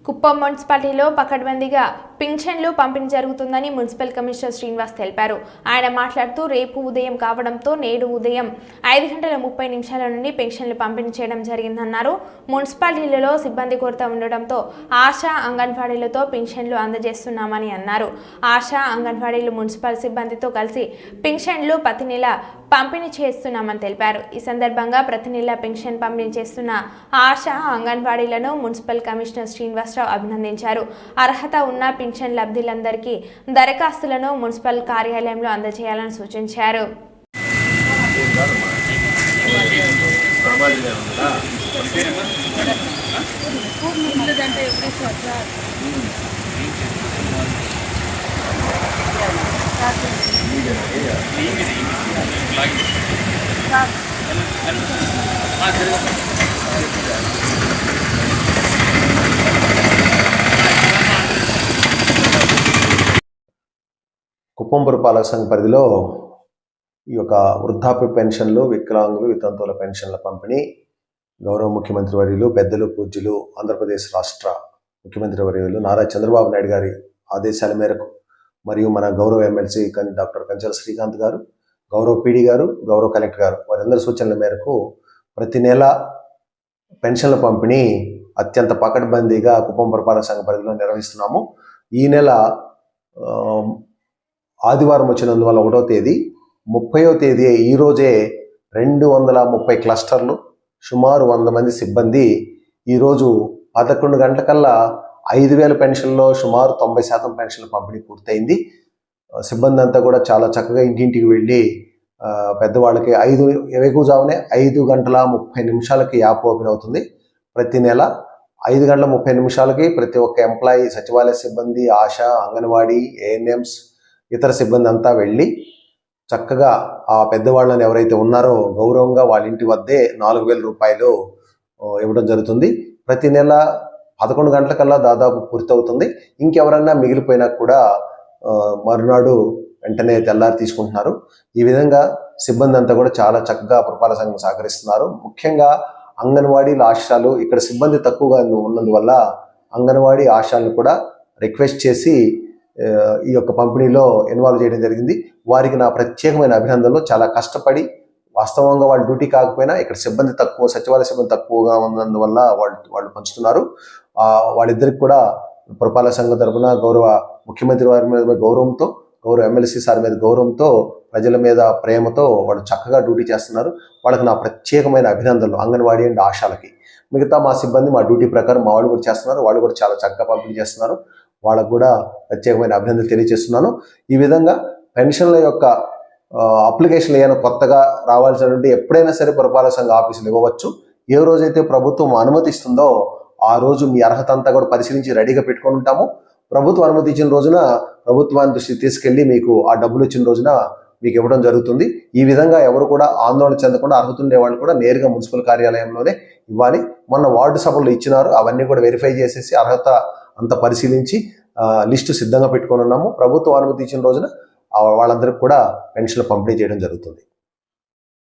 కుప్పం మున్సిపాలిటీలో పకడ్బందీగా పింఛన్లు పంపిణీ జరుగుతుందని మున్సిపల్ కమిషనర్ శ్రీనివాస్ తెలిపారు. ఆయన మాట్లాడుతూ రేపు ఉదయం కావడంతో నేడు ఉదయం 5:30 నుండి పెన్షన్లు పంపిణీ చేయడం జరిగిందన్నారు. మున్సిపాలిటీలలో సిబ్బంది కొరత ఉండడంతో ఆశా అంగన్వాడీలతో పెన్షన్లు అందజేస్తున్నామని అన్నారు. ఆశా అంగన్వాడీలు మున్సిపల్ సిబ్బందితో కలిసి పెన్షన్లు ప్రతి నెల పంపిణీ చేస్తున్నామని తెలిపారు. ఈ సందర్భంగా ప్రతి నెల పెన్షన్ పంపిణీ చేస్తున్న ఆశా అంగన్వాడీలను మున్సిపల్ కమిషనర్ శ్రీనివాస్ అభినందించారు. అర్హత ఉన్న పింఛన్ లబ్ధిలందరికీ దరఖాస్తులను మున్సిపల్ కార్యాలయంలో అందజేయాలని సూచించారు. కుప్పం పురపాలక సంఘ పరిధిలో ఈ యొక్క వృద్ధాప్య పెన్షన్లు, వికలాంగులు, వితంతువుల పెన్షన్ల పంపిణీ గౌరవ ముఖ్యమంత్రి వర్యులు, పెద్దలు, పూజ్యులు, ఆంధ్రప్రదేశ్ రాష్ట్ర ముఖ్యమంత్రి వర్యులు నారా చంద్రబాబు నాయుడు గారి ఆదేశాల మేరకు మరియు మన గౌరవ ఎమ్మెల్సీ డాక్టర్ కంచెల శ్రీకాంత్ గారు, గౌరవ పీడీ గారు, గౌరవ కలెక్టర్ గారు వారందరి సూచనల మేరకు ప్రతి నెల పెన్షన్ల పంపిణీ అత్యంత పకడ్బందీగా కుప్పం పురపాలక సంఘ పరిధిలో నిర్వహిస్తున్నాము. ఈ నెల ఆదివారం వచ్చినందువల్ల 1వ తేదీ, 30వ తేదీ ఈరోజే 230 క్లస్టర్లు, సుమారు 100 మంది సిబ్బంది ఈరోజు 11 గంటలకల్లా 5,000 పెన్షన్లో సుమారు 90% పెన్షన్ల పంపిణీ పూర్తయింది. సిబ్బంది అంతా కూడా చాలా చక్కగా ఇంటింటికి వెళ్ళి పెద్దవాళ్ళకి వేకువజామునే 5:30 యాప్ ఓపెన్ అవుతుంది. ప్రతి నెల 5:30 ప్రతి ఒక్క ఎంప్లాయీ, సచివాలయ సిబ్బంది, ఆశా, అంగన్వాడీ, ఏఎన్ఎంస్, ఇతర సిబ్బంది అంతా వెళ్ళి చక్కగా ఆ పెద్దవాళ్ళని ఎవరైతే ఉన్నారో గౌరవంగా వాళ్ళ ఇంటి వద్దే 4,000 రూపాయలు ఇవ్వడం జరుగుతుంది. ప్రతి నెల 11 గంటలకల్లా దాదాపు పూర్తవుతుంది. ఇంకెవరన్నా మిగిలిపోయినా కూడా మరునాడు వెంటనే తెల్లారి తీసుకుంటున్నారు. ఈ విధంగా సిబ్బంది అంతా కూడా చాలా చక్కగా పురపాలక సంఘం సహకరిస్తున్నారు. ముఖ్యంగా అంగన్వాడీలు, ఆశాలు ఇక్కడ సిబ్బంది తక్కువగా ఉన్నందువల్ల అంగన్వాడీ, ఆశాలను కూడా రిక్వెస్ట్ చేసి ఈ యొక్క పంపిణీలో ఇన్వాల్వ్ చేయడం జరిగింది. వారికి నా ప్రత్యేకమైన అభినందనలు. చాలా కష్టపడి వాస్తవంగా వాళ్ళ డ్యూటీ కాకపోయినా ఇక్కడ సిబ్బంది తక్కువ, సచివాలయ సిబ్బంది తక్కువగా ఉన్నందువల్ల వాళ్ళు పంచుతున్నారు. వాళ్ళిద్దరికి కూడా పురపాలక సంఘం తరఫున గౌరవ ముఖ్యమంత్రి వారి మీద గౌరవంతో, గౌరవ ఎమ్మెల్సీ సార్ మీద గౌరవంతో, ప్రజల మీద ప్రేమతో వాళ్ళు చక్కగా డ్యూటీ చేస్తున్నారు. వాళ్ళకి నా ప్రత్యేకమైన అభినందనలు అంగన్వాడీ అండ్ ఆశాలకి. మిగతా మా సిబ్బంది మా డ్యూటీ ప్రకారం మా వాళ్ళు కూడా చేస్తున్నారు. వాళ్ళు కూడా చాలా చక్కగా పంపిణీ చేస్తున్నారు. వాళ్ళకు కూడా ప్రత్యేకమైన అభినందనలు తెలియజేస్తున్నాను. ఈ విధంగా పెన్షన్ల యొక్క అప్లికేషన్లు ఏమైనా కొత్తగా రావాల్సినటువంటి ఎప్పుడైనా సరే పురపాలక సంఘ ఆఫీసులు ఇవ్వవచ్చు. ఏ రోజైతే ప్రభుత్వం అనుమతిస్తుందో ఆ రోజు మీ అర్హత అంతా కూడా పరిశీలించి రెడీగా పెట్టుకొని ఉంటాము. ప్రభుత్వం అనుమతి ఇచ్చిన రోజున ప్రభుత్వాన్ని దృష్టికి తీసుకెళ్లి మీకు ఆ డబ్బులు ఇచ్చిన రోజున మీకు ఇవ్వడం జరుగుతుంది. ఈ విధంగా ఎవరు కూడా ఆందోళన చెందకుండా అర్హత ఉండే వాళ్ళు కూడా నేరుగా మున్సిపల్ కార్యాలయంలోనే ఇవ్వాలి. మొన్న వార్డు సభలు ఇచ్చినారు, అవన్నీ కూడా వెరిఫై చేసేసి అర్హత అంతా పరిశీలించి లిస్టు సిద్ధంగా పెట్టుకొని ఉన్నాము. ప్రభుత్వం అనుమతి ఇచ్చిన రోజున వాళ్ళందరికీ కూడా పెన్షన్లు పంపిణీ చేయడం జరుగుతుంది.